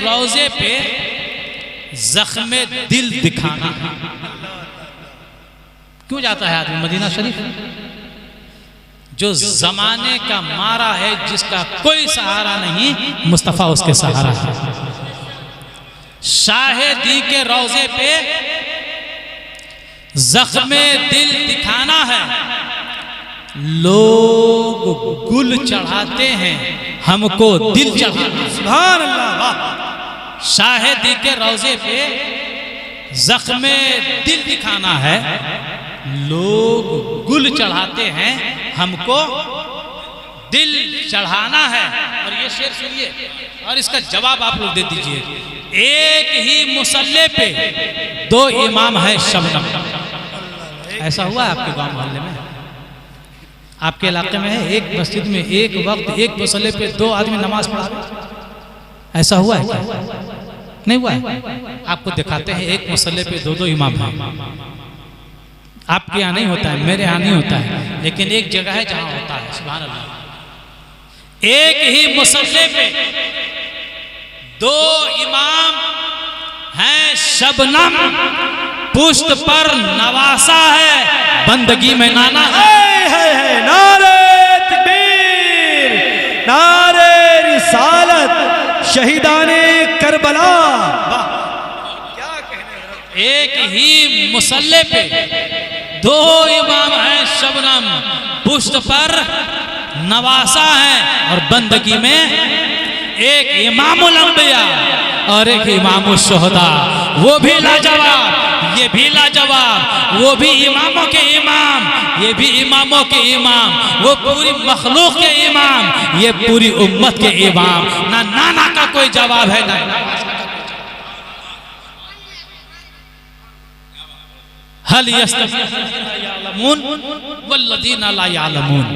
रोजे पे जख्मे दिल दिखाना। क्यों जाता है आदमी मदीना शरीफ? जो जमाने का मारा है, जिसका कोई सहारा नहीं, मुस्तफा उसके सहारा है। शाहिदी के रोजे पे जख्मे दिल दिखाना है। लोग गुल चढ़ाते हैं, हमको दिल चढ़ाना। सुभान अल्लाह। शाहिदी के रोजे पे जख्मे दिल दिखाना है, लोग गुल चढ़ाते हैं, हमको दिल चढ़ाना है। और ये शेर सुनिए और इसका जवाब आप लोग दे दीजिए। एक ही मुसल्ले पे दो इमाम है शबनम। ऐसा हुआ है आपके गांव मोहल्ले में? आपके इलाके में है? एक मस्जिद में एक वक्त एक मुसल्ले पे दो आदमी नमाज पढ़ा, ऐसा हुआ है क्या? नहीं हुआ है। आपको दिखाते हैं एक मुसल्ले पे दो दो इमाम हैं। आपके यहाँ नहीं होता है, मेरे यहाँ नहीं होता है, लेकिन एक जगह है जहां होता है। सुभान अल्लाह। एक ही मुसल्ले पे दो इमाम हैं शबनम, पुश्त पर नवासा है, बंदगी में नाना है। नारे तकबीर, नारे रिसालत, शहीदाने करबला। क्या कहने। एक ही मुसल्ले पे दो इमाम हैं शबनम, पुश्त पर नवासा है, और बंदगी में एक इमामुल अंबिया और एक इमामुल शुहदा। वो भी लाजवाब, ये भी लाजवाब। वो भी इमामों के इमाम, ये भी इमामों के इमाम। वो पूरी मखलूक के इमाम, ये पूरी उम्मत के इमाम। ना नाना का कोई जवाब है, ना हल यस्तमून वल्लज़ीना ला यालमून।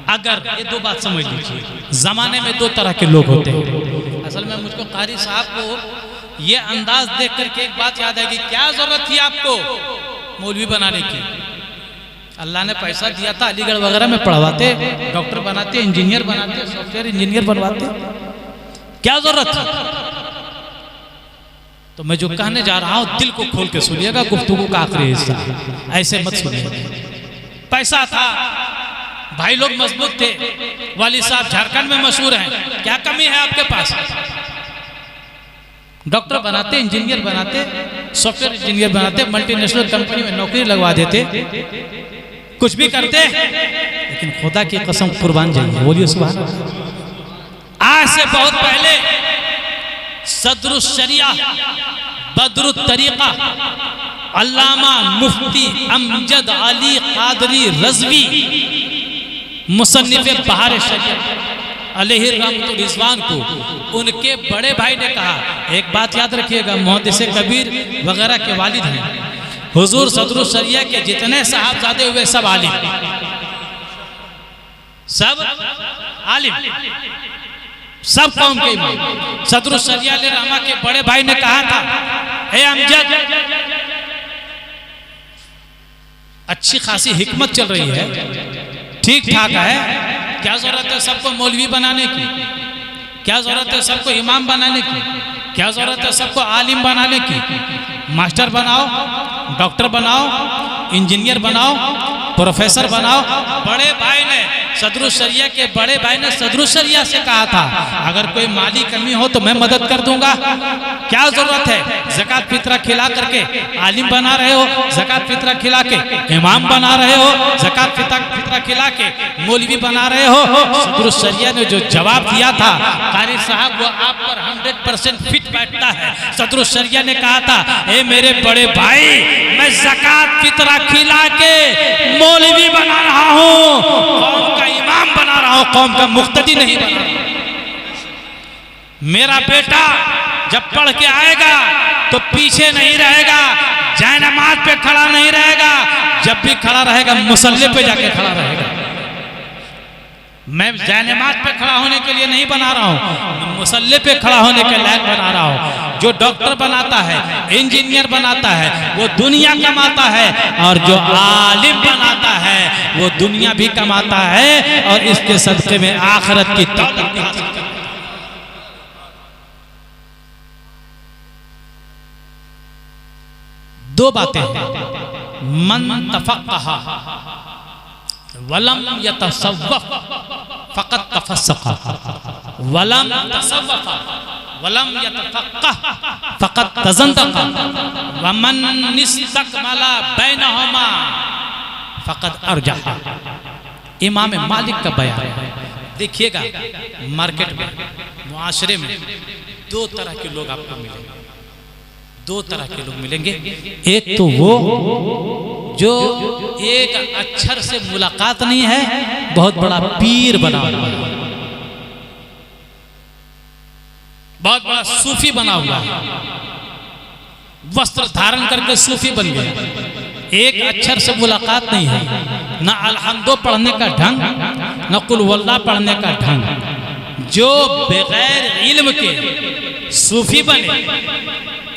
अगर ये दो बात समझ लीजिए, जमाने में दो तरह के लोग होते हैं। असल में मुझको कारी साहब को ये अंदाज देख करके एक बात याद आएगी, क्या जरूरत थी आपको मौलवी बनाने की? अल्लाह ने पैसा दिया था, अलीगढ़ वगैरह में पढ़वाते, डॉक्टर बनाते, इंजीनियर बनाते, सॉफ्टवेयर इंजीनियर बनवाते, क्या जरूरत थी? तो मैं जो कहने जा रहा हूं दिल को खोल के सुनिएगा, गुफ्तगू का आखिरी हिस्सा, ऐसे मत सुनिए। पैसा था, भाई लोग मजबूत थे, वाली साहब झारखंड में मशहूर हैं, क्या कमी है आपके पास? डॉक्टर बनाते, इंजीनियर बनाते, सॉफ्टवेयर इंजीनियर बनाते, मल्टीनेशनल कंपनी में नौकरी लगवा देते, कुछ भी करते, लेकिन खुदा की कसम कुर्बान जाइए, बोलिए सुभान अल्लाह। आज से बहुत पहले सदरुस शरिया बदरुत तरीका अल्लामा मुफ्ती अमजद अली कादरी रज़वी मुसन्निफ़े बहार शरिया अलैहि रहमतुल रिज़वान को उनके बड़े भाई ने कहा, एक बात याद रखिएगा, मुहद्दिस कबीर वगैरह के वालिद हैं, हुजूर सदरुस शरिया के जितने साहबजादे हुए सब आलिम, सब आलिम, सब कौम के इमाम। सदरुस शरिया रहमा के बड़े भाई ने कहा था, हे अमजद, अच्छी खासी हिकमत चल रही है, ठीक ठाक है, क्या जरूरत है सबको मौलवी बनाने की? क्या जरूरत है सबको इमाम बनाने की? क्या जरूरत है सबको आलिम बनाने की? मास्टर बनाओ, डॉक्टर बनाओ, इंजीनियर बनाओ, प्रोफेसर बनाओ। बड़े भाई ने, सदरुस शरिया के बड़े भाई ने सदरुस शरिया से कहा था, अगर कोई माली कमी हो तो मैं मदद कर दूंगा, क्या जरूरत है? ज़कात फितरा खिला करके आलिम बना रहे हो, ज़कात फितरा खिला के इमाम बना रहे हो, ज़कात फितरा खिला के मौलवी बना रहे हो। सदरुस शरिया ने जो जवाब दिया था कारी साहब, वो आप पर 100% फिट बैठता है। सदरुस शरिया ने कहा था, ए मेरे बड़े भाई, मैं ज़कात फितरा खिला के मौलवी बना रहा हूँ, कौम का इमाम बना रहा हूँ, कौम का मुक्तदी नहीं बना रहा। मेरा बेटा जब पढ़ के आएगा तो पीछे नहीं रहेगा, जयनमाज पे खड़ा नहीं रहेगा, जब भी खड़ा रहेगा मुसल्ले पे जाके खड़ा रहेगा। मैं जयनमाज पे खड़ा होने के लिए नहीं बना रहा हूँ, मुसल्ले पे खड़ा होने के लायक बना रहा हूँ। जो डॉक्टर बनाता है, इंजीनियर बनाता है, वो दुनिया कमाता है, और जो आलिम बनाता है वो दुनिया भी कमाता है, और इसके सदक़े में आखिरत की दौलत भी हासिल करता है। दो बातें हैं। मन तफक्कहा वलम यतसव्वफ फकत तफस्सका, वलम तसव्वफ वलम यतफक्कह फकत तज़ंदका, वमन इस्तकमला बैनहुमा फकत अरजहा। इमाम मालिक का बयान है। देखिएगा मार्केट में, मुआशरे में दो तरह के लोग आपको मिलेंगे, दो तरह के लोग मिलेंगे। एक तो वो जो एक अक्षर से मुलाकात नहीं है, बहुत बड़ा पीर बना हुआ है, बहुत बड़ा सूफी बना हुआ है, वस्त्र धारण करके सूफी बन गया। एक अक्षर से मुलाकात नहीं है, ना अलहम्दो पढ़ने का ढंग, ना कुल वल्लाह पढ़ने का ढंग। जो बगैर इल्म के सूफी बने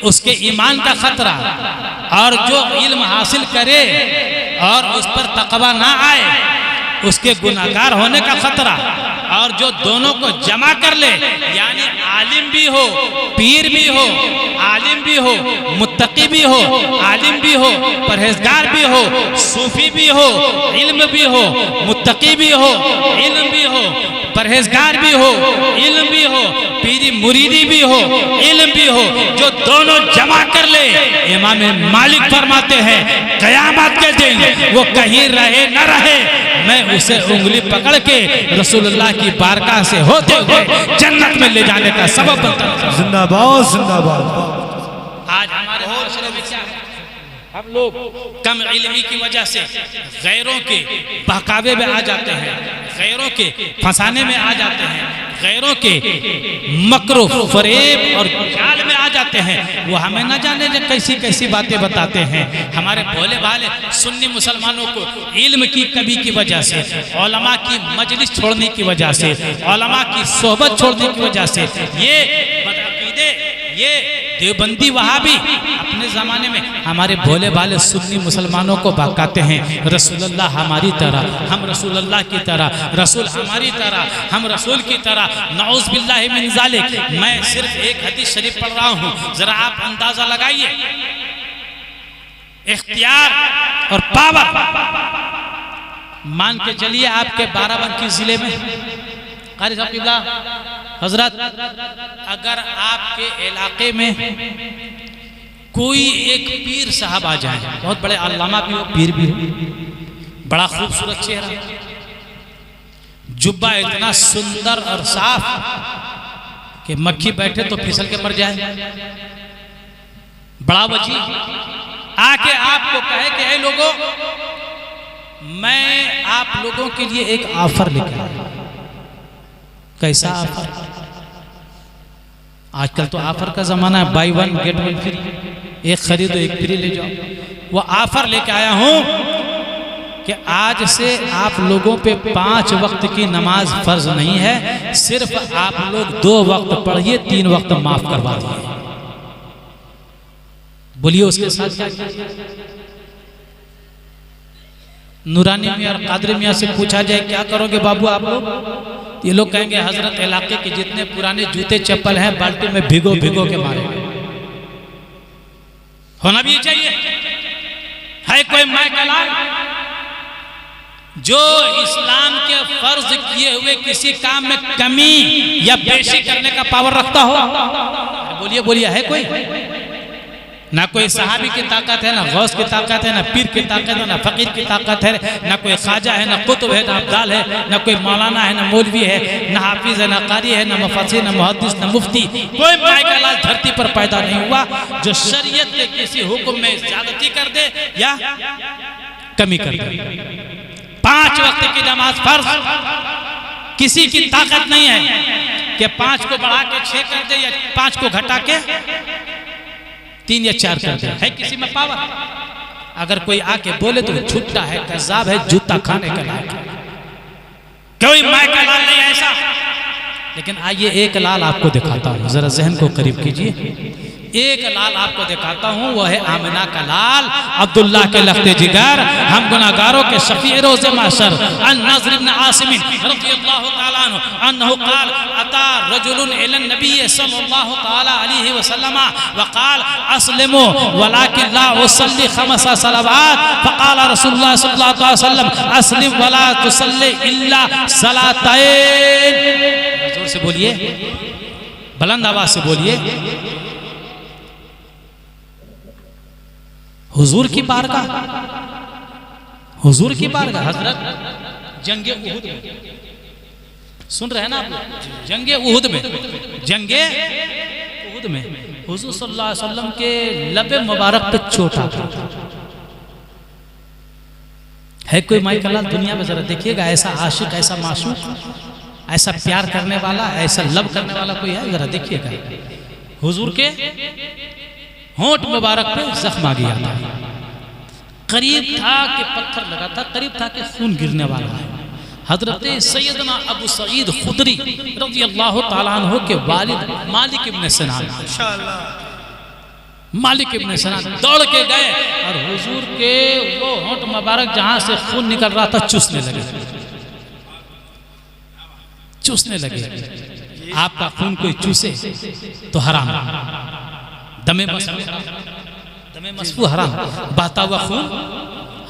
उसके ईमान का खतरा, और जो इल्म हासिल करे और उस पर तकवा ना आए उसके गुनाहगार होने का खतरा। और जो दोनों को जमा कर ले, यानी आलिम भी हो, पीर भी हो, आलिम भी हो, मुत्तकी भी हो, आलिम भी हो, परहेजगार भी हो, सूफी भी हो, इल्म भी हो, मुत्तकी भी हो, इल्म भी हो, परहेजगार भी हो, इल्म भी हो, पीरी मुरीदी भी हो, इल्म भी हो, जो दोनों जमा कर ले, इमाम मालिक फरमाते हैं क़यामत के दिन वो कहीं रहे न रहे, मैं उसे उंगली पकड़ के रसूलुल्लाह की बारगाह से होते हुए जन्नत में ले जाने का सबब बनता है। जिंदाबाद जिंदाबाद। आज हमारे माशरे में क्या है, हम लोग कम इल्मी की वजह से गैरों के बहकावे में आ जाते हैं, गैरों के फंसाने में आ जाते हैं, गैरों के मकरो फरेब और जाल में आ जाते हैं। वो हमें न जाने जो कैसी कैसी बातें बताते हैं। हमारे भोले भाले सुन्नी मुसलमानों को इल्म की कमी की वजह से, उलमा की मजलिस छोड़ने की वजह से, उलमा की सोहबत छोड़ने की वजह से, ये बदअकीदे, ये देवबंदी वहाबी अपने ज़माने में हमारे भोले भाले सुन्नी मुसलमानों को बहकाते हैं। रसूलुल्लाह हमारी तरह, हम रसूलुल्लाह की तरह, रसूल हमारी तरह, हम रसूल की तरह। नऊज़ बिल्लाहि मिन ज़ालिक। मैं सिर्फ एक हदीस शरीफ पढ़ रहा हूँ, जरा आप अंदाजा लगाइए इख्तियार और पावर। मान के चलिए आपके बाराबंकी जिले में कारी साहब किबला हजरत, अगर आपके इलाके में कोई एक पीर साहब आ जाए, बहुत बड़े अल्लामा भी हो, पीर भी हो, बड़ा खूबसूरत चेहरा, जुब्बा इतना सुंदर और साफ कि मक्खी बैठे तो फिसल के मर जाए, बड़ा वजी आके आपको कहे कि ऐ लोगों, मैं आप लोगों के लिए एक ऑफर लेकर आया। कैसा ऑफर? आजकल तो ऑफर का जमाना है, by one get one free, एक खरीदो एक फ्री ले जाओ। वो ऑफर लेके आया हूं कि आज से आप लोगों पे 5 वक्त की नमाज फर्ज नहीं है, सिर्फ आप लोग 2 वक्त पढ़िए, 3 वक्त माफ करवा दिए। बोलिए उसके साथ क्या? नूरानी मियां और कादरी मियां से पूछा जाए क्या करोगे बाबू आप लोग? ये लोग कहेंगे हजरत इलाके के जितने पुराने जूते चप्पल हैं बाल्टी में भिगो भिगो के मारे। होना भी चाहिए। है कोई माय का लाल जो इस्लाम के फर्ज किए हुए किसी काम में कमी या बेशी करने का पावर रखता हो? बोलिए बोलिए, है कोई? ना कोई सहाबी की ताकत है, ना गौस की ताकत है, ना पीर की ताकत है, ना फकीर की ताकत है, ना कोई ख्वाजा है, ना कुतुब है, ना अब्दाल है, ना कोई मौलाना है, ना मौलवी है, ना हाफिज है, ना कारी है, ना मुफस्सिर, ना मुहद्दिस, ना मुफ्ती। कोई माय का लाल धरती पर पैदा नहीं हुआ जो शरीयत के किसी हुक्म में ज्यादती कर दे या कमी कर दे। 5 वक्त की नमाज फर्ज, किसी की ताकत नहीं है कि 5 को बढ़ा के 6 कर दे या 5 को घटा के 3 या 4 कर दे। है किसी में पावर? अगर कोई आके बोले तो झूठा है, कज़्ज़ाब है, जूता खाने का लायक है। कोई माय का लाल नहीं ऐसा। लेकिन आइए एक लाल आपको दिखाता हूं, जरा जहन को करीब कीजिए। एक लाल आपको दिखाता हूँ, वह है आमिना का लाल, अब्दुल्ला के लख्ते जिगर, हम गुनाहगारों के शफीए रोज़े महशर। अन नज़र इब्न आसिम रज़ियल्लाहु तआला अन्हु अन्नहु क़ाल अता रजुलुन इलन नबी सल्लल्लाहु तआला अलैहि वसल्लम व क़ाल अस्लिमु वलाकिन ला उसल्ली खमस सलावात फ़क़ाल रसूलुल्लाह सल्लल्लाहु अलैहि वसल्लम अस्लिम वला तुसल्ली इल्ला सलातैन। जोर से बोलिए, बुलंद आवाज से बोलिए। हुजूर की बारगाह, हुजूर की बारगाह, हजरत जंगे उहुद में, सुन रहे हैं ना आप लोग, जंगे उहुद में, जंगे उहुद में हुजूर सल्लल्लाहु अलैहि वसल्लम के लबे मुबारक पे चोट आ गई। है कोई माइकलाल दुनिया में, जरा देखिएगा, ऐसा आशिक, ऐसा माशूक, ऐसा प्यार करने वाला, ऐसा लब करने वाला कोई है? जरा देखिएगा, हुजूर के होंठ मुबारक पे जख्म आ गया था, करीब था कि पत्थर लगा था, करीब था कि खून गिरने वाला है। हजरत सैयदना अबू सईद खुदरी रज़ियल्लाहु ताला अन्हु के वालिद मालिक इब्न सिनान, मालिक इब्न सिनान दौड़ के गए और हुजूर के वो होंठ मुबारक जहां से खून निकल रहा था चूसने लगे, चूसने लगे। आपका खून कोई चूसे तो हराम, दमे मसफू हराम, बहता हुआ खून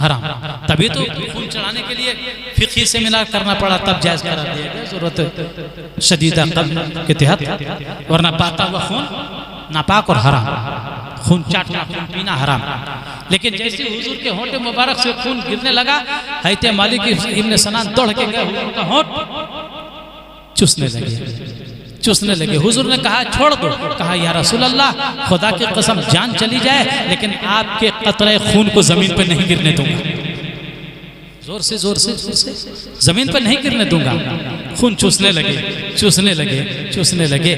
हराम। तभी तो खून चढ़ाने के लिए फिक़ही से मिला करना पड़ा, तब जायज़ करा दिया गया ज़रूरत शदीदा क़ब्ल के तहत, वरना बहता हुआ खून नापाक और हराम, खून चाटना, खून पीना हराम। लेकिन जैसे हुजूर के होंठ मुबारक से खून गिरने लगा, हैते मालिक इब्न सिनान दौड़ के गए, हुजूर का होंठ चूसने लगे, चूसने लगे। हुजूर ने कहा छोड़ दो, कहा या रसूल अल्लाह, खुदा की कसम जान चली जाए लेकिन आपके कतरे खून को जमीन पर नहीं गिरने दूंगा, जोर से जोर से जोर से जमीन पर नहीं गिरने दूंगा। खून चूसने लगे, चूसने लगे, चूसने लगे।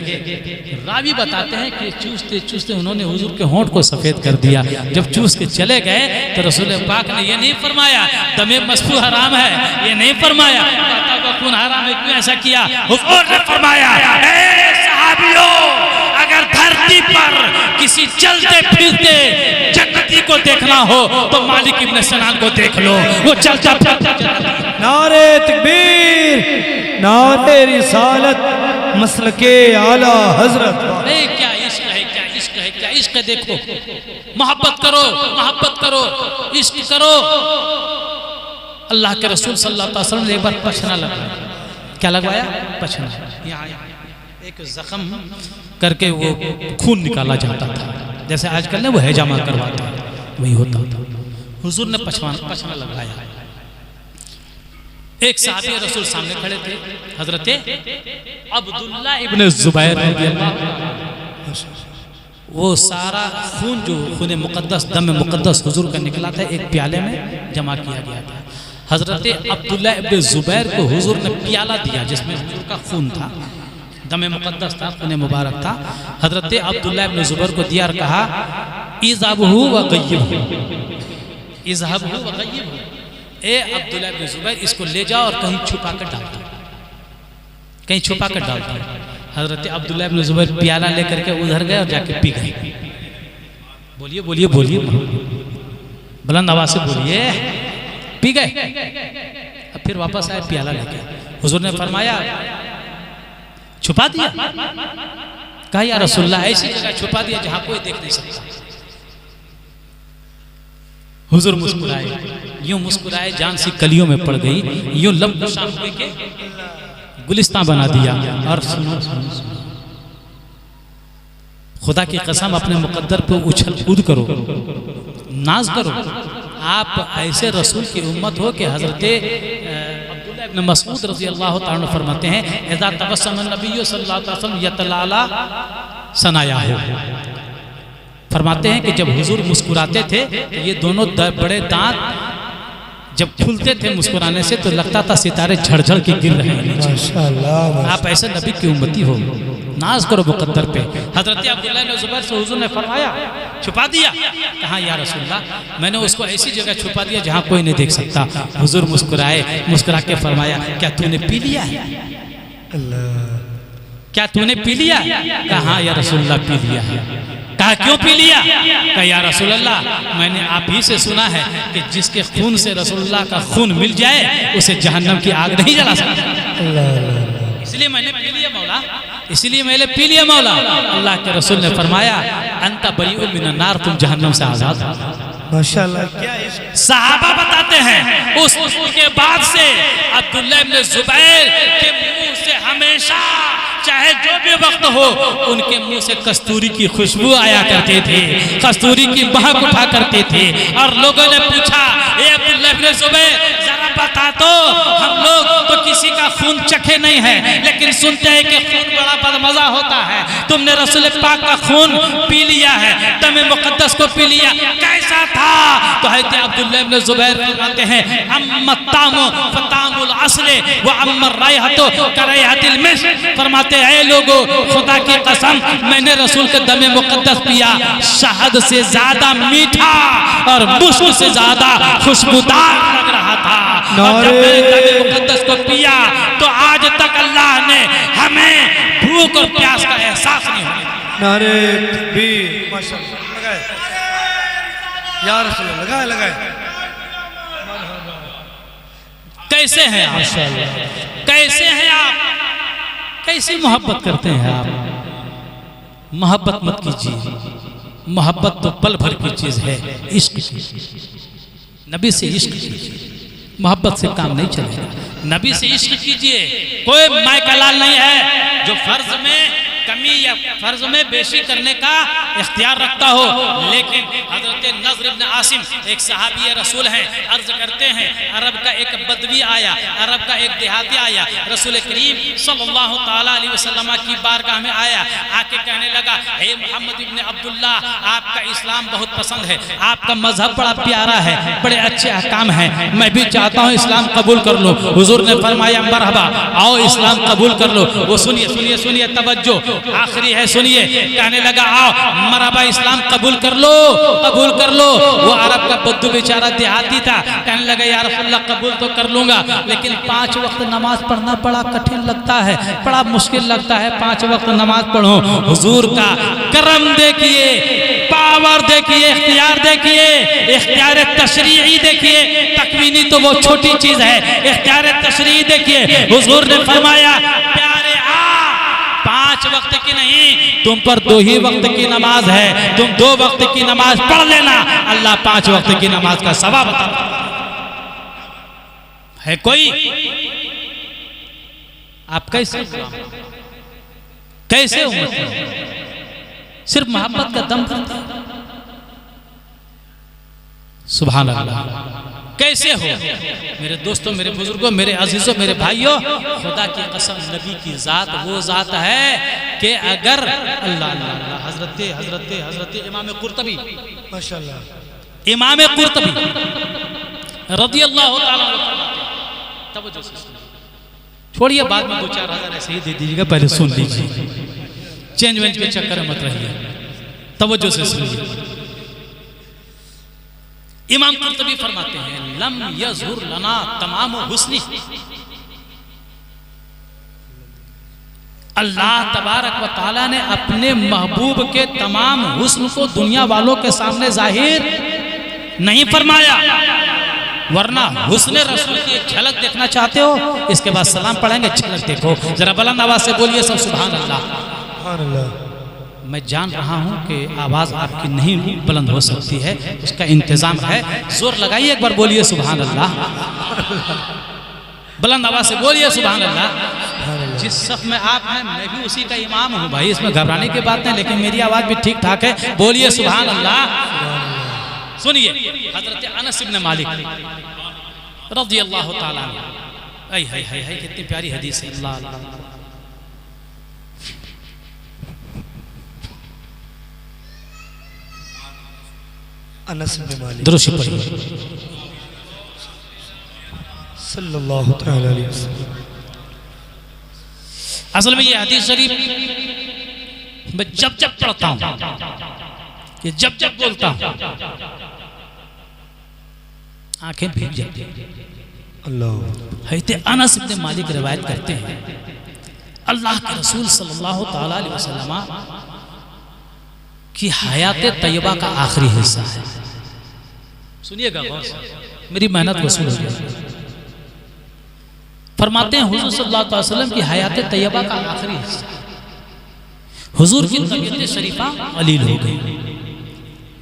रावी बताते हैं कि चूसते चूसते उन्होंने हुजूर के होंठ को सफेद कर दिया। जब चूस के चले गए तो रसूल पाक ने ये नहीं फरमाया दमे मसफू हराम है, ये नहीं फरमाया बहता हुआ खून हराम है, क्यों ऐसा किया? हुजूर ने फरमाया ए सहाबियों, अगर धरती पर किसी चलते फिरते जन्नती को देखना हो तो मालिक इब्न सिनान को देख लो, वो चलता फिरता। नारे तकबीर, नारे रिसालत, मसलके आला हजरत। क्या इश्क है, क्या इश्क है, क्या इश्क है। देखो, मोहब्बत करो, मोहब्बत करो, इश्क करो। अल्लाह के रसूल सल्लल्लाहु अलैहि वसल्लम ने एक बार पछना लगवाया। क्या लगवाया? पछना। यहाँ एक जख्म करके वो खून निकाला जाता था, जैसे आजकल ने वो हैजामा करवाता है, वही होता था। हुजूर ने पछना लगवाया। एक साहबी रसूल सामने खड़े थे, हजरत अब्दुल्ला इब्न जुबैर, वो सारा खून जो खून मुकद्दस, दम मुकद्दस हुजूर का निकला था, एक प्याले में जमा किया गया था। हजरत अब्दुल्ला इब्न जुबैर को हुजूर ने प्याला दिया जिसमें हुजूर का खून था, दम मुकद्दस था, खून मुबारक था। हजरत अब्दुल्ला इब्न जुबैर को दिया और कहा इज़हबहु व गय्यिबहु, इज़हबहु व गय्यिबहु, ए अब्दुल्ला इब्न जुबैर, इसको ले जाओ और कहीं छुपा कर डाल दो, कहीं छुपा कर डाल दो। हजरत अब्दुल्ला इब्न जुबैर प्याला लेकर के उधर गए और जाके पी गए। बोलिए बोलिए बोलिए, बुलंद आवाज से बोलिए, पी गए। अब फिर वापस आए प्याला लेके, हुजूर ने फरमाया छुपा दिया? कहा या रसूलल्लाह, ऐसी जगह छुपा दिया जहां कोई देख नहीं सकता। हुजूर मुस्कुराए, यूं मुस्कुराए जान सी कलियों में पड़ गई, यूं लब शाम के गुलिस्तां बना दिया। और सुनो, खुदा की कसम, अपने मुकद्दर पे उछल कूद करो, नाज करो। आप ऐसे रसूल की उम्मत हो कि हजरत अब्दुल्लाह इब्न मसऊद रज़ियल्लाहु ताला अन्हु फरमाते हैं इज़ा तबस्सम नबी सल्लल्लाहु अलैहि वसल्लम यतलाला सनायाहु, फरमाते हैं कि जब हुजूर मुस्कुराते थे तो ये दोनों बड़े दांत जब खुलते थे मुस्कुराने से तो लगता था सितारे झड़झड़ के गिर रहे हैं नीचे। आप ऐसे नबी की उम्मती हो, नाज करो मुकद्दर पे। हजरत अब्दुल्लाह इब्न जुबैर से हुजूर ने फरमाया छुपा दिया? कहा या रसूलल्लाह, मैंने उसको ऐसी जगह छुपा दिया जहां कोई नहीं देख सकता। हुजूर मुस्कुराए, मुस्कुरा के फरमाया क्या तूने पी लिया है? क्या तूने पी लिया? कहा या रसूलल्लाह पी लिया है। कहा क्यों पी लिया? कहा या रसूल अल्लाह, मैंने आप ही से सुना है कि जिसके खून से रसूलुल्लाह का खून मिल जाए उसे जहन्नम की आग नहीं जला सकता, इसलिए मैंने पी लिया मौला, इसलिए मैंने पी लिया मौला। अल्लाह के रसूल ने फरमाया अंता बरीउन मिनन नार, तुम जहन्नम से आजाद हो। माशाल्लाह, क्या सहाबा बताते हैं उसके बाद से अब्दुल्लाह इब्न जुबैर के मुंह से हमेशा चाहे जो भी वक्त हो उनके मुंह से कस्तूरी की खुशबू आया करते थे, कस्तूरी की महक उठा करते थे। और लोगों ने पूछा ए अब्दुल्लाह इब्न जुबैर जरा बता तो, हम लोग तो किसी का खून चखे नहीं है लेकिन सुनते हैं कि खून बड़ा बदमजा होता है, तुमने रसूल पाक का खून पी लिया है, दम मुकद्दस को पी लिया, कैसा था? तो हज़रत अब्दुल्लाह इब्न जुबैर फरमाते हैं अम्मत्तामु फतामुल असले व अम्मर रायहतु करैहतिल मिस्क। फरमाते हैं लोगों, खुदा की कसम मैंने रसूल के दम मुकद्दस पिया, शहद से ज्यादा मीठा और मुश्क से ज्यादा खुशबूदार लग रहा था। और जब मैंने दम मुकद्दस को पिया तो आज तक अल्लाह ने हमें भूख और प्यास का एहसास नहीं होने दिया। नारे तकबीर, माशाल्लाह, लगाए या रसूल अल्लाह, लगाए लगाए। कैसे हैं आप? कैसे हैं आप? कैसी मोहब्बत करते हैं आप? मोहब्बत मत कीजिए, मोहब्बत तो पल भर की चीज है, इश्क नबी से इश्क कीजिए, मोहब्बत से काम नहीं चलेगा। नबी से इश्क कीजिए, कोई माय का लाल नहीं है जो फर्ज में कमी या फर्ज में बेशी करने का इख्तियार रखता हो। लेकिन हजरत नज़र इब्न आसिम एक सहाबी रसूल हैं, अर्ज करते हैं अरब का एक बदवी आया, अरब का एक देहाती आया, रसूल करीम सल्लल्लाहु ताला अलैहि वसल्लम की बारगाह में आया, आके कहने लगा हे मोहम्मद इब्न अब्दुल्लाह, आपका इस्लाम बहुत पसंद है, आपका मजहब बड़ा प्यारा है, बड़े अच्छे अहकाम हैं, मैं भी चाहता हूँ इस्लाम कबूल कर लो। हुजूर ने फरमाया मरहबा, आओ इस्लाम कबूल कर लो। वो सुनिए सुनिए सुनिए, तवज्जो आखिरी है, सुनिए। कहने लगा आओ मरहबा इस्लाम कबूल कर लो, कबूल कर लो। वो अरब का बुद्धू बेचारा देहाती था, कहने लगा या रसूलल्लाह कबूल तो कर लूंगा लेकिन 5 वक्त नमाज पढ़ना बड़ा कठिन लगता है, बड़ा मुश्किल लगता है, 5 वक्त नमाज पढ़ो। हुजूर का करम देखिए, पावर देखिए, इख्तियार देखिए, इख्तियार तशरीई देखिए, तकवीनी तो वो छोटी चीज है, इख्तियार तशरीई देखिए। हुजूर ने फरमाया प्यारे 5 वक्त की नहीं, तुम पर 2 ही वक्त की नमाज है, तुम 2 वक्त की नमाज पढ़ लेना, अल्लाह 5 वक्त की नमाज का सवाब बताता है। कोई आप कैसे कैसे उम्मत सिर्फ मोहब्बत का दम करते हैं? सुभान अल्लाह। कैसे हो मेरे दोस्तों, मेरे बुजुर्गों, मेरे अजीजों, मेरे भाइयों, खुदा की कसम नबी की जात वो जात है कि अगर अल्लाह अल्लाह हजरत हजरत हजरत इमाम कुर्तबी माशाल्लाह, इमाम कुर्तबी रदियल्लाहु ताला तवज्जो से छोड़िए, बाद में 2-4 हज़ार ऐसे ही दे दीजिएगा, पहले सुन लीजिए, चेंज वेंज के चक्कर में मत रहिए, तवज्जो से सुनिए। इमाम कुर्तबी फरमाते हैं लम यज़हुर लना तमाम हुस्नी, अल्लाह तबारक व तआला ने अपने महबूब के तमाम हुस्न को दुनिया वालों के सामने जाहिर नहीं फरमाया, वरना हुस्न रसूल की एक झलक देखना चाहते हो, इसके बाद सलाम पढ़ेंगे, झलक देखो, जरा बुलंद आवाज से बोलिए सब सुभान अल्लाह। सुभान अल्लाह। मैं जान रहा हूं कि आवाज आपकी नहीं बुलंद हो सकती है, उसका इंतजाम है, जोर लगाइए, एक बार बोलिए सुभान अल्लाह, बुलंद आवाज से बोलिए सुभान अल्लाह। जिस सफ में आप हैं मैं भी उसी का इमाम हूं भाई, इसमें घबराने की बात नहीं, लेकिन मेरी आवाज भी ठीक ठाक है, बोलिए सुभान अल्लाह। सुनिए हजरत अनस इब्न मालिक रज़ियल्लाहु ताला अन्हु, हाय कितनी प्यारी हदीस है, अल्लाह अल्लाह। अनस इब्न मालिक दुरूद पढ़िए सल्लल्लाहु तआला अलैहि वसल्लम। असल में ये हदीस शरीफ मैं जब जब पढ़ता हूं, ये जब जब बोलता हूं, आंखें भीग जाती हैं। अल्लाह। हज़रत अनस इब्न मालिक रिवायत करते हैं अल्लाह के रसूल सल्लल्लाहु ताला अलैहि वसल्लम कि हयात तैयबा का आखिरी हिस्सा है। सुनिएगा गौर से, मेरी मेहनत वसूल हो जाएगी। फरमाते हैं हुजूर सल्लल्लाहु अलैहि वसल्लम की हयात तैयबा का आखिरी हिस्सा, हुजूर की तबीयत शरीफा अलील हो गई।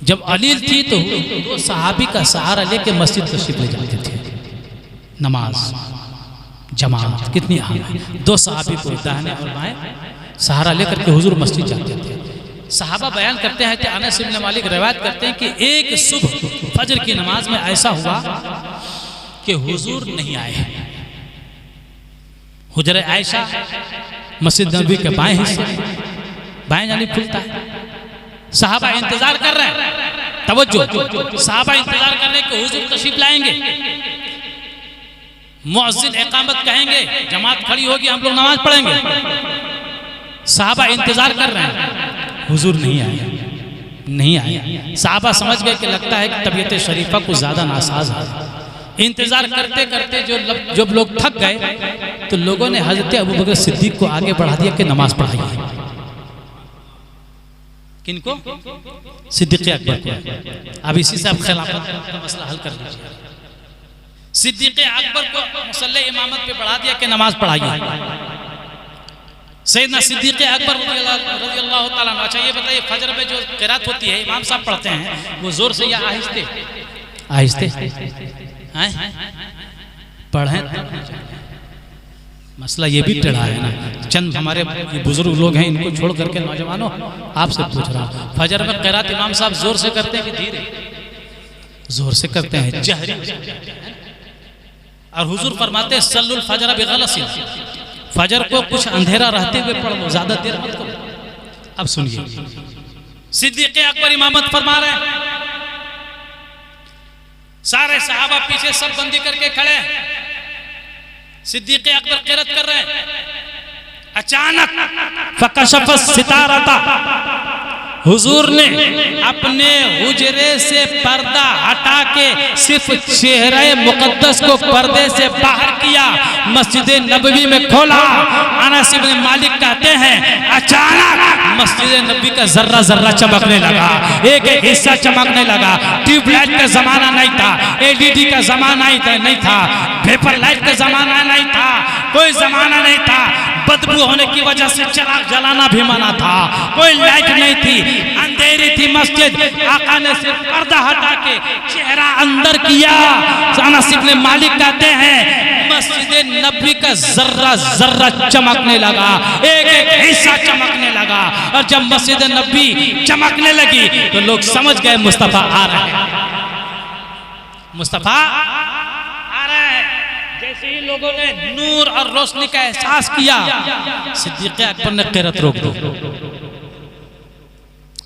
जब अलील थी तो दो सहाबी का सहारा लेके मस्जिद तशरीफ ले जाते थे। नमाज जमात कितनी अहम है। दो सहाबी को दाहिने और बाएं सहारा लेकर के हुजूर मस्जिद जाते थे। सहाबा बयान करते हैं कि अनस इब्न मालिक रिवायत करते हैं कि एक सुबह फजर की नमाज में ऐसा हुआ कि हुजूर नहीं आए। हुजरे आयशा मस्जिद नबी के बाएं हिस्से, बाएं जानिब खुलता है। सहाबा इंतजार कर रहे हैं, तवज्जो, सहाबा इंतजार कर रहे हैं कि हुजूर तशरीफ लाएंगे, मुअज्जिन इकामत कहेंगे, जमात खड़ी होगी, हम लोग नमाज पढ़ेंगे। सहाबा इंतजार कर रहे हैं, हुजूर नहीं आए, नहीं आए। सहाबा समझ गए कि लगता है कि तबीयत शरीफा को ज्यादा नासाज है। इंतजार करते करते जब लोग थक गए तो लोगों ने हजरत अबू बकर सिद्दीक को आगे बढ़ा दिया कि नमाज पढ़ाइए। किनको? सिद्दीक़ अकबर को। अब इसी से आप खिलाफत का मसला हल कर लीजिए। सिद्दीक़ अकबर को मुसल्ले इमामत पे बढ़ा दिया कि नमाज पढ़ाइए। सैयदना सिद्दीक़ अकबर रज़ियल्लाहु ताला अन्हु। अच्छा ये बताइए, फजर में जो क़िरात होती है इमाम साहब पढ़ते हैं, वो जोर से या आहिस्ते? आहिस्ते पढ़ें। मसला ये भी टेढ़ा है ना। चंद हमारे बुजुर्ग लोग हैं, इनको छोड़ करके नौजवानों आपसे पूछ रहा हूँ, फजर में क़िरात इमाम साहब जोर से करते हैं कि धीरे? जोर से करते हैं, जहरी। और हुजूर फरमाते हैं सल्लुल फजर बिग़लसिन, फजर को कुछ अंधेरा रहते हुए पढ़ लो, ज्यादा देर मत करो। अब सुनिए, सिद्दीक़ अकबर इमामत फरमा रहे हैं, सारे सहाबा पीछे सब बंदी करके खड़े हैं। सिद्दीक़ अकबर क़िरात कर रहे हैं। अचानक फ़कशफ़ सितारता, हुजूर ने अपने हुजरे से पर्दा हटा के सिर्फ चेहरे मुक़द्दस को पर्दे से बाहर किया, मस्जिद नबवी में खोला। अनस इब्न मालिक कहते हैं अचानक मस्जिद नबवी का जर्रा जर्रा चमकने लगा, एक एक हिस्सा चमकने लगा। ट्यूबलाइट का जमाना नहीं था, एलईडी का जमाना नहीं था, पेपर लाइट का जमाना नहीं था, कोई जमाना नहीं था। बदबू होने की वजह से चिराग जलाना भी मना था, कोई लाइट नहीं थी, अंधेरी थी मस्जिद। आका ने सिर्फ पर्दा हटा के चेहरा अंदर किया। अनस इब्न मालिक कहते हैं मस्जिद नबवी का जर्रा जर्रा चमकने लगा, एक एक हिस्सा चमकने लगा। और जब मस्जिद नबवी चमकने लगी तो लोग समझ गए मुस्तफा आ रहे हैं, मुस्तफा आ रहे हैं। जैसे ही लोगों ने नूर और रोशनी का एहसास किया, सिद्दीक़ अकबर ने क़िरात रोक दी,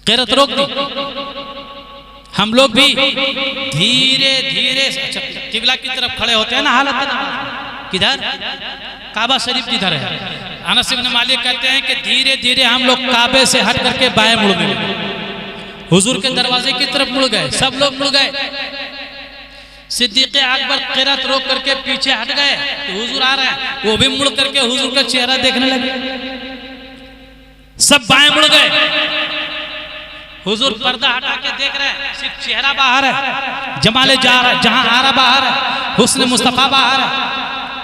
क़िरात रोक दी। हम लोग भी धीरे धीरे किबला की तरफ खड़े होते हैं ना। हालत किधर? काबा शरीफ किधर है? अनस इब्न मालिक कहते हैं कि धीरे धीरे हम लोग काबे से हट करके बाएं मुड़ गए, हुजूर के दरवाजे की तरफ मुड़ गए, सब लोग मुड़ गए। सिद्दीक़ अकबर क़िरात रोक करके पीछे हट गए कि हुजूर आ रहे हैं, वो भी मुड़ करके हुजूर का चेहरा देखने लगे। सब बाएं मुड़ गए, हुजूर पर्दा हटा के देख रहे हैं, सिर्फ चेहरा बाहर है, जमाले जहां आ रहा बाहर है, हुस्न मुस्तफा बाहर है,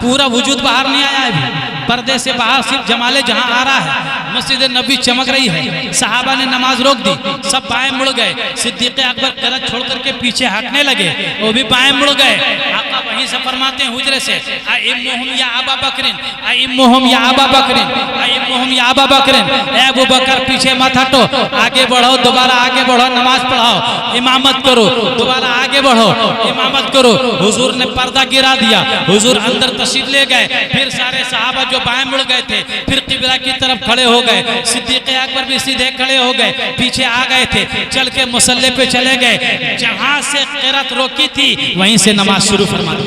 पूरा वजूद बाहर नहीं आया अभी, पर्दे से बाहर सिर्फ जमाले जहां आ रहा है। मस्जिद नबी चमक रही है। सहाबा ने नमाज रोक दी, सब बाएं मुड़ गए। सिद्दीक़ अकबर क़िरात छोड़ करके पीछे हटने लगे, वो भी बाएं मुड़ गए। आका वहीं से फरमाते हैं हुजरे से, अइम्मुहुम या अबा बकरिन, अइम्मुहुम या अबा बकरिन, अइम्मुहुम या अबा बकरिन। ए अबू बकर पीछे मत हटो, आगे बढ़ो, दोबारा आगे बढ़ो, नमाज पढ़ाओ, इमामत करो, दोबारा आगे बढ़ो, इमामत करो। हुजूर ने पर्दा गिरा दिया, हुजूर अंदर तशरीफ ले गए। फिर सारे सहाबा जो बाएं मुड़ गए थे फिर किबला की तरफ खड़े हो गए। सिद्दीक़ अकबर भी सीधे खड़े हो गए, पीछे आ गए थे, चल के मुसल्ले पे चले गए। जहां से क़िरात रोकी थी वहीं से नमाज शुरू फरमा दी।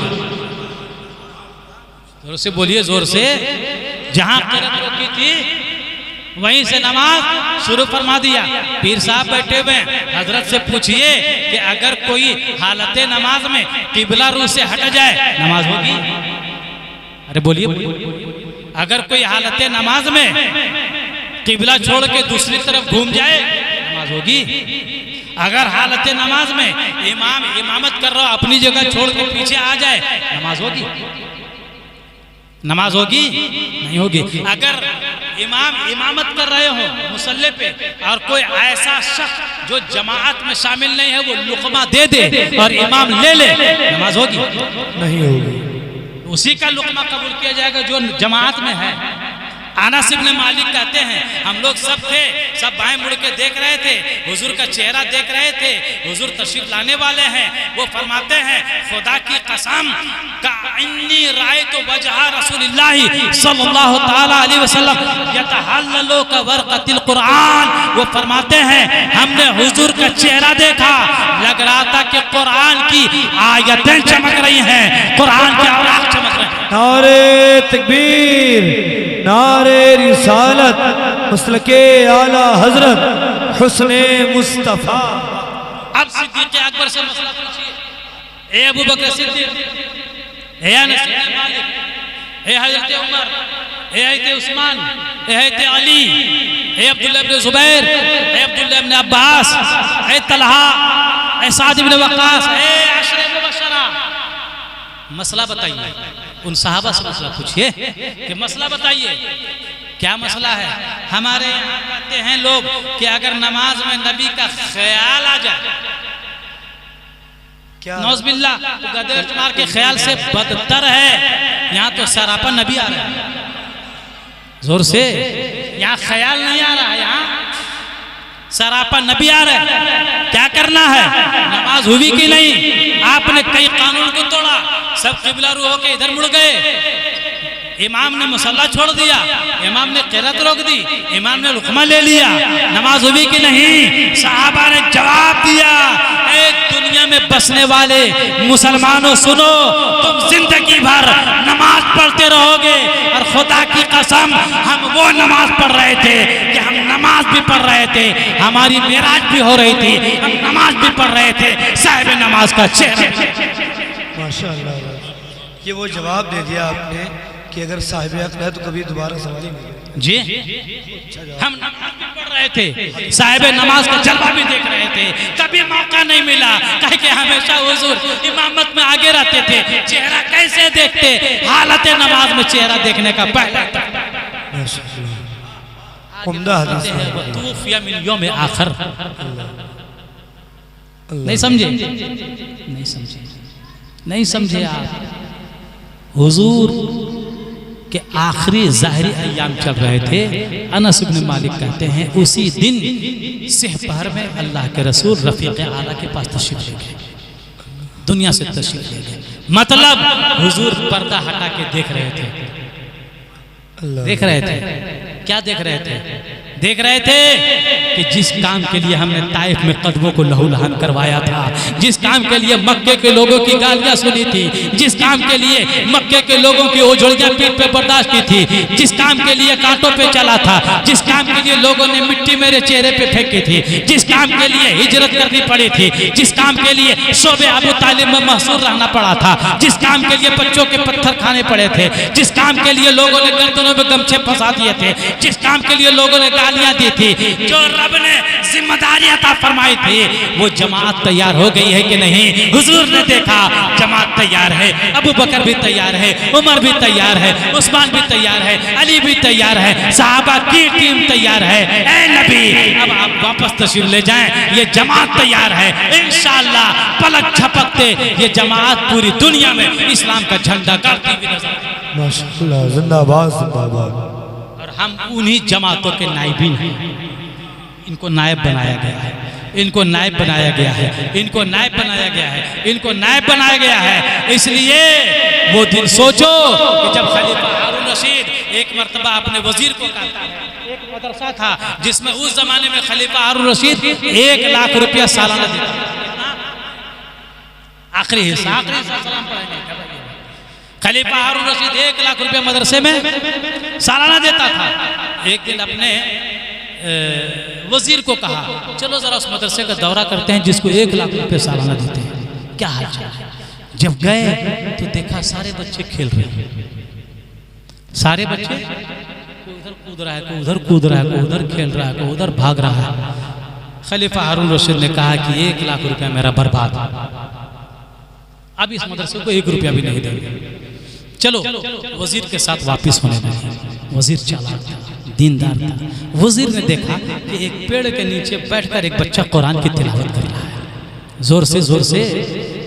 जोर से बोलिए, जोर से। जहां क़िरात रोकी थी वहीं से नमाज शुरू फरमा दिया। पीर साहब बैठे हुए, हजरत से पूछिए कि अगर कोई हालत नमाज में किबला रू से हट जाए नमाज होगी? अरे बोलिए, अगर कोई हालत नमाज में किबला छोड़ के दूसरी तरफ घूम जाए नमाज नमाज होगी? अगर हालत नमाज में इमाम इमामत कर रहा हो, अपनी जगह छोड़ के पीछे आ जाए, नमाज होगी? नमाज होगी? नहीं होगी। अगर इमाम इमामत कर रहे हो मुसल्ले पे और कोई ऐसा शख्स जो जमात में शामिल नहीं है वो लुकमा दे दे और इमाम ले ले, नमाज होगी? नहीं होगी। उसी का लुकमा कबूल किया जाएगा जो जमात में है। अनस इब्न मालिक कहते हैं हम लोग सब थे, सब बाएं मुड़ के देख रहे थे, हुजूर का चेहरा देख रहे थे, हुजूर तशरीफ लाने वाले हैं। वो फरमाते हैं खुदा की कसम का इन्नी रायतु वजह रसूलिल्लाह सल्लल्लाहु ताला अलैहि वसल्लम यतहल्ललु का वर्क़तिल कुरान। वो फरमाते हैं हमने हुजूर का चेहरा देखा, लग रहा था कि कुरान की आयतें चमक रही हैं, कुरान के औराक चमक रहे हैं। नारे तकबीर, नारे रिसालत, मसलके आला हजरत हुस्ने मुस्तफा। अब सिद्दीक़ अकबर से मसला पूछिए, ए अबू बकर सिद्दीक़, ए अनस इब्न मालिक, ए हजरत उमर, ए हजरत उस्मान, ए हजरत अली, ए अब्दुल्लाह इब्न जुबैर, ए अब्दुल्लाह इब्न अब्बास, ए तलहा, ए साद इब्न वक्कास, ए अशरे मुबशरा, मसला बताइए। उन सहाबा से मसला पूछिए कि मसला बताइए क्या मसला है। हमारे यहाँ कहते हैं लोग कि अगर नमाज में नबी का ख्याल आ जाए, क्या नौज़बिल्लाह, तो गदर चुनार के ख्याल से बदतर है। यहाँ तो सरापा नबी आ रहा है जोर से, यहाँ ख्याल नहीं आ रहा है, यहाँ सरापा नबी आ रहा है। क्या करना है? नमाज हुई कि नहीं? आपने कई कानून को तोड़ा, सब किबला रू होके इधर मुड़ गए, इमाम ने मुसल्ला छोड़ दिया, इमाम ने क़िरात रोक दी, इमाम ने रुकमा ले लिया, नमाज हुई कि नहीं? सहाबा ने जवाब दिया, एक दुनिया में बसने वाले मुसलमानों सुनो, तुम जिंदगी भर नमाज पढ़ते रहोगे और खुदा की कसम हम वो नमाज पढ़ रहे थे कि हम नमाज भी पढ़ रहे थे, हमारी मेराज भी हो रही थी, हम नमाज भी पढ़ रहे थे, साहिब नमाज का चेहरा। माशाअल्लाह, ये वो जवाब दे दिया आपने कि अगर साहिब हक है तो कभी दोबारा सवाल ही नहीं। जी, हम नमाज भी पढ़ रहे थे, साहिब नमाज का जलवा भी देख रहे थे, कभी मौका नहीं मिला, कहे कि हमेशा हुजूर इमामत में आगे रहते थे, चेहरा कैसे देखते? हालत नमाज में चेहरा देखने का पहला उम्दा हदीस है। वतूफिया मिन यौम आखिर। नहीं समझे? नहीं समझे, नहीं समझे आप। हुजूर के आखिरी ज़ाहिरी अय्याम चल रहे थे। अनस इब्न मालिक कहते हैं उसी दिन सिहपहर में अल्लाह के रसूल रफ़ीक़ आला के पास तशरीफ़ ले गए, दुनिया से तशरीफ़ ले गए। मतलब हुजूर पर्दा हटा के देख रहे थे, देख रहे थे, क्या देख रहे थे? देख रहे थे कि जिस काम के लिए हमने ताइफ में कदमों को लहूलुहान करवाया था, जिस काम के लिए मक्के के लोगों की गालियां सुनी थी, जिस काम के लिए मक्के के लोगों की ओझड़ियां पीठ पे बर्दाश्त की थी, जिस काम के लिए कांटों पे चला था, जिस काम के लिए लोगों ने मिट्टी मेरे चेहरे पे फेंकी थी, जिस काम के लिए हिजरत करनी पड़ी थी, जिस काम के लिए शोबे अबू तालिब में महसूर रहना पड़ा था, जिस काम के लिए बच्चों के पत्थर खाने पड़े थे, जिस काम के लिए लोगों ने गर्दनों में गमछे फंसा दिए थे, जिस काम के लिए लोगों ने गालियां दी थी, जो रब ने जिम्मेदारी अता फरमाई थी, वो जमात तैयार हो गई है कि नहीं? हुजूर ने देखा जमात तैयार है, अबू बकर भी तैयार है, उमर भी तैयार है, उस्मान भी तैयार है, अली भी तैयार है, सहाबा की टीम तैयार है। ए नबी, अब आप वापस तशरीफ ले जाएं, ये जमात तैयार है, इंशाअल्लाह पलक झपकते ये जमात पूरी दुनिया में इस्लाम का झंडा गाड़ती हुई नजर आएगी। माशाअल्लाह, जिंदाबाद जिंदाबाद। और हम उन्हीं जमातों के नायबीन हैं। इनको नायब बनाया गया है, इनको नायब बनाया गया है, इनको नायब बनाया गया है, इनको नायब बनाया गया है। इसलिए वो दिन सोचो कि जब खलीफा हारून रशीद एक मर्तबा अपने वजीर को कहता है, एक मदरसा था जिसमें उस जमाने में खलीफा हारून रशीद 1 लाख रुपया सालाना देता था। आखिरी हिस्सा सलाम पढ़ेंगे। खलीफा हारून रशीद 1 लाख रुपया मदरसे में सालाना देता था। एक दिन अपने वजीर को कहा, चलो जरा उस मदरसे का दौरा करते हैं जिसको 1 लाख रुपये सालाना देते हैं, क्या हाल चाल है। जब गए तो देखा सारे बच्चे खेल रहे हैं, सारे बच्चे कोई उधर कूद रहा है, कोई उधर कूद रहा है, कोई उधर खेल रहा है, कोई उधर भाग रहा है। खलीफा हारून रशीद ने कहा कि 1 लाख रुपया मेरा बर्बाद, अब इस मदरसे को 1 रुपया भी नहीं देंगे। चलो वजीर के साथ वापस होने लगे। वजीर चालाक था, दीनदार था। वजीर ने देखा कि एक पेड़ के नीचे बैठकर एक बच्चा कुरान की तिलावत कर रहा है, जोर से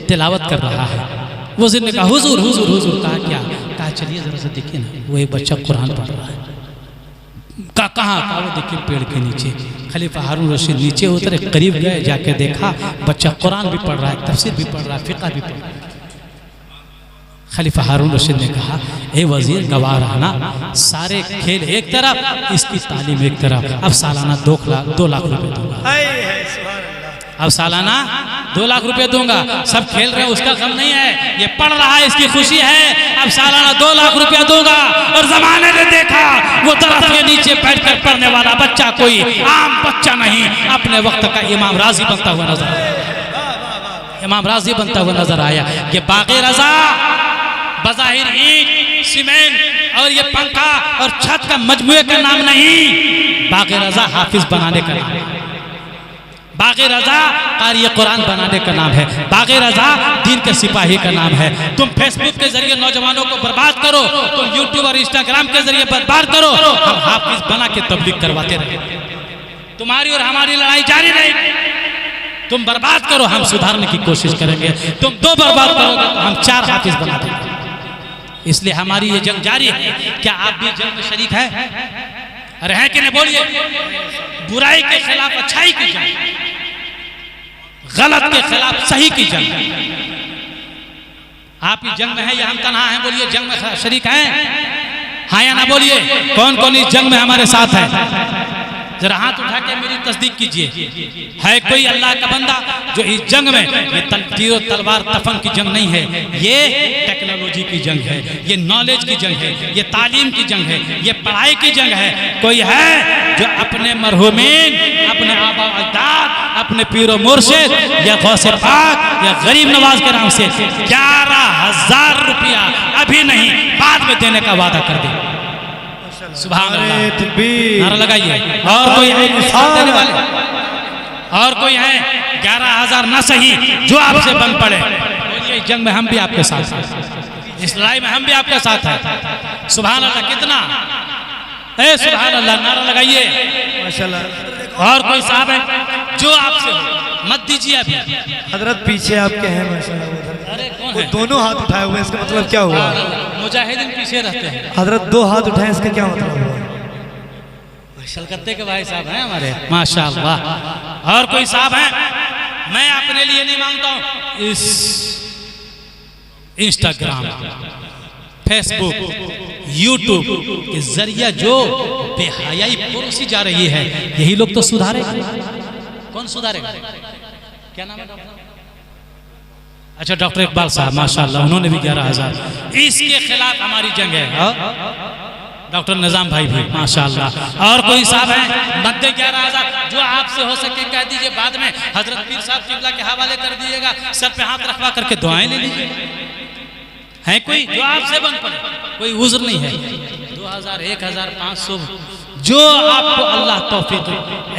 तिलावत कर रहा है। वजीर ने कहा हुजूर हुजूर हुजूर। कहा क्या? कहा चलिए जरा से देखिए ना, वो एक बच्चा कुरान पढ़ रहा है। कहाँ? कहा वो देखिए पेड़ के नीचे। खलीफा हारून रशीद नीचे उतरे, करीब गए, जाके देखा बच्चा कुरान भी पढ़ रहा है, तफसीर भी पढ़ रहा है, फिक़ह भी पढ़ रहा है। खलीफा हारून रशीद ने कहा ए वजीर गवाह रहना, सारे खेल एक तरफ, इसकी तालीम एक तरफ। अब सालाना 2 लाख रुपए दूंगा। अब सालाना 2 लाख रुपए दूंगा। सब खेल रहे हैं, उसका गम नहीं है, ये पढ़ रहा है, इसकी खुशी है। अब सालाना 2 लाख रुपया दूंगा। और जमाने ने देखा वो दरख्त के नीचे बैठकर पढ़ने वाला बच्चा कोई आम बच्चा नहीं, अपने वक्त का इमाम राजी बनता हुआ नजर आया। इमाम राजी बनता हुआ नजर आया। ये बाग़े रज़ा बज़ाहिर ईंट, सीमेंट और ये पंखा और छत का मजमुए का नाम नहीं, बाग़े रज़ा हाफिज बनाने का नाम है। बाग़े रज़ा क़ारी कुरान बनाने का नाम है। बाग़े रज़ा दीन के सिपाही का नाम है। तुम फेसबुक के जरिए नौजवानों को बर्बाद करो, तुम यूट्यूब और इंस्टाग्राम के जरिए बर्बाद करो, हम हाफिज बना के तबलीग करवाते रहे। तुम्हारी और हमारी लड़ाई जारी रहेगी। तुम बर्बाद करो, हम सुधारने की कोशिश करेंगे। तुम 2 बर्बाद करोगे तो हम 4 हाफिज बना देंगे। इसलिए हमारी ये जंग जारी है। क्या आप भी जंग में शरीक है? अरे हैं कि नहीं? बोलिए। बुराई के खिलाफ अच्छाई की जंग, गलत के खिलाफ सही की जंग। आप ही जंग में है या हम तन्हा हैं? बोलिए, जंग में शरीक हैं? हाँ या ना? बोलिए, कौन कौन इस जंग में हमारे साथ है? जरा हाथ उठा के मेरी तस्दीक कीजिए। है कोई अल्लाह का बंदा जो इस जंग में, ये तीर तलवार तफन की जंग नहीं है, ये टेक्नोलॉजी की जंग है, ये नॉलेज की जंग है, ये तालीम की जंग है, ये पढ़ाई की जंग है। कोई है जो अपने मरहूमीन, अपने आबा अजदाद, अपने पीरो मुर्शिद या गौसे पाक या गरीब नवाज के नाम से 11,000 रुपया अभी नहीं बाद में देने का वादा कर दे? सुभान अल्लाह, नारा लगाइए। और कोई है देने वाले? और कोई है? 11,000 ना सही जो आपसे बन पड़े। बोलिए, इस जंग में हम भी आपके साथ हैं, इस लड़ाई में हम भी आपके साथ हैं। सुभान अल्लाह। कितना? सुभान अल्लाह, नारा लगाइए माशाल्लाह। और कोई साहब है जो आपसे हो? मत दीजिए अभी। हजरत पीछे आपके हैं माशाल्लाह। अरे कौन वो है? दोनों हाथ उठाए हुए, इसका मतलब क्या हुआ? मुजाहिदीन पीछे रहते हैं। हजरत 2 हाथ उठाए, इसका क्या मतलब हुआ? कलकत्ते के भाई साहब हैं हमारे माशाअल्लाह। और कोई साहब हैं? मैं अपने लिए नहीं मांगता हूं, इस इंस्टाग्राम, फेसबुक, यूट्यूब के जरिए जो बेहयाई परोसी जा रही है, यही लोग तो सुधारेगा। कौन सुधारेगा? क्या नाम है डॉक्टर? अच्छा, डॉक्टर इकबाल साहब माशाअल्लाह, उन्होंने भी 11,000। इसके खिलाफ हमारी जंग है। डॉक्टर निजाम भाई भी माशाअल्लाह। और कोई साहब है? मध्य 11,000 जो आपसे हो सके कह दीजिए। बाद में हजरत पीर साहब किबला के हवाले कर दीजिएगा, सर पे हाथ रखवा करके दुआएं ले लीजिए। है कोई जो आपसे बन पड़े? कोई उज़्र नहीं है। 2,000, 1,500 जो आपको अल्लाह तौफीक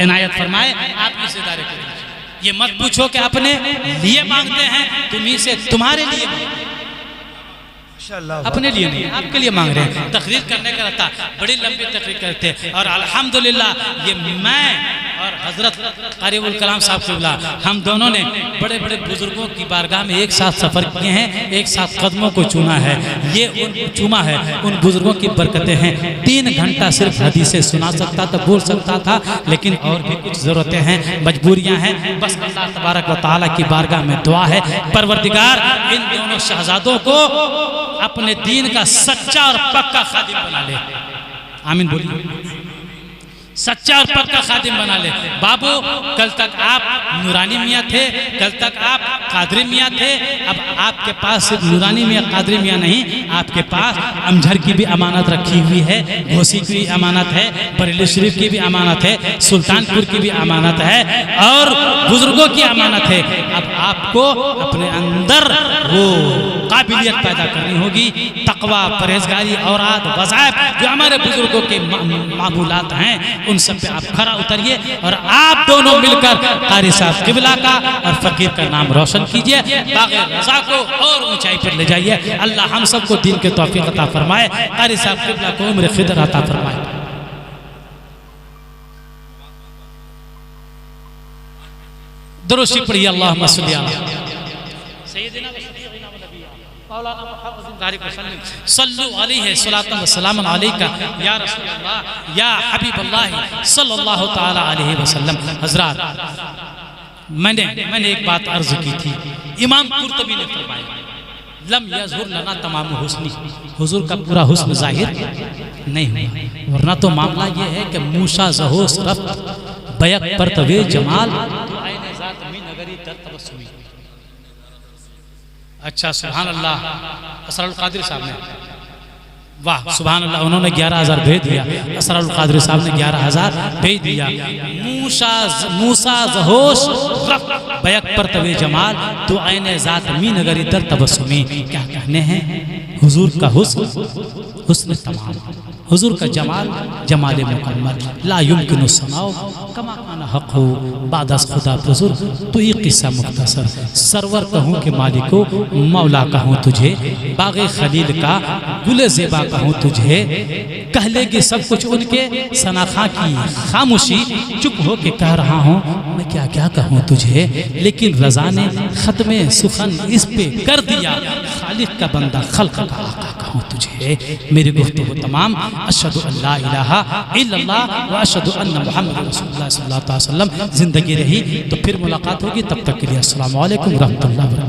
इनायत फरमाए, आप इस इदारे को दीजिए। ये मत पूछो कि अपने लिए मांगते हैं, तुम्ही से तुम्हारे लिए मांगते हैं, अपने लिए नहीं, आपके लिए मांग रहे हैं। तकरीर करने का रहता, बड़ी लंबी तकरीर करते हैं। और अल्हम्दुलिल्लाह ये मैं और हजरत क़ारिउल कलाम साहब किबला, हम दोनों ने बड़े बड़े बुजुर्गों की बारगाह में एक साथ सफ़र किए हैं, एक साथ कदमों को चूमा है। ये उन चूमा है, उन बुजुर्गों की बरकतें हैं। 3 घंटा सिर्फ हदीसें सुना सकता था, बोल सकता था, लेकिन और भी कुछ ज़रूरतें हैं, मजबूरियाँ हैं। बस अल्लाह तबारक व तआला की बारगाह में दुआ है, परवरदिगार इन दोनों शहजादों को अपने दीन का सच्चा और पक्का खादिम बना ले। आमीन बोलिए। सच्चा और पक्का खादिम बना ले। बाबू, कल तक आप नूरानी मियाँ थे, कल तक आप कादरी मियाँ थे, अब आपके पास सिर्फ नूरानी मियाँ कादरी मियाँ नहीं, आपके पास अमझर की भी अमानत रखी हुई है, घोसी की भी अमानत है, बरेली शरीफ की भी अमानत है, सुल्तानपुर की भी अमानत है और बुजुर्गों की अमानत है। अब आपको अपने अंदर वो काबिलियत पैदा करनी होगी, तकवा, परहेजगारी, औरात, वज़ाइफ जो हमारे बुजुर्गों के मामूलात हैं, उन सब पे आप खरा उतरिए और आप दोनों मिलकर कारी साहब किबला का और फकीर का नाम रोशन कीजिए, बाग़ रज़ा को और ऊंचाई पर ले जाइए। अल्लाह हम सबको दीन के तौफीक अता फरमाए, कारी साहब किबला को उम्र खिदर अता फरमाए। दुरूद पढ़िए, अल्लाहुम्मा सल्ली अला सय्यिदिना व शफीइना व नबिय्यिना मौलाना मुहम्मदिन तारिक वसल्लम सल्लु अलैहि सलातन व सलामन अलैका या रसूलल्लाह या हबीबल्लाह सल्लल्लाहु तआला अलैहि वसल्लम। हज़रात, मैंने एक बात अर्ज की थी, इमाम कुर्तबी ने फरमाया लम यज़हुर लना तमाम हुस्नी, हुजूर का पूरा हुस्न जाहिर नहीं हुआ, वरना तो मामला ये है कि मूसा ज़होस रफ्त बैक पर तवे जमाल अच्छा सुभान अल्लाह। असरुल कादिर साहब ने, वाह सुभान अल्लाह, उन्होंने 11,000 भेज दिया। असरुल कादिर साहब ने 11,000 भेज दिया। मूसा ज़होश बैक पर तवे जमाल तो आईने ज़ात मी नगरी दर तबस्सुमी। क्या कहने हैं, हुजूर का हुस्न तमाम, हुजूर का जमाल जमाल मुकम्मल, ला युमकिनु सनाओ कमा काना हक़हु बादस खुदा बुजुर्ग। तो ये किस्सा मुख्तसर, सरवर कहूँ के मालिको मौला कहूँ तुझे, बाग़े खलील का गुले ज़ेबा कहूँ तुझे, कह लेगी सब कुछ उनके सनाखा की खामोशी, चुप हो के कह रहा हूँ मैं क्या क्या कहूँ तुझे, लेकिन रज़ा ने ख़त्मे सुखन इस पे कर दिया, खालिक का बंदा खल्क़ का आका कहूँ तुझे। मेरी गुफ्तगू तमाम अशहदु अल्ला इलाहा इल्लल्लाह व अशहदु अन्ना मुहम्मद रसूलुल्लाह सल्लल्लाहु अलैहि वसल्लम। ज़िंदगी रही तो फिर मुलाकात होगी, तब तक के लिए अस्सलामु अलैकुम रहमतुल्लाहि व बरकातहू।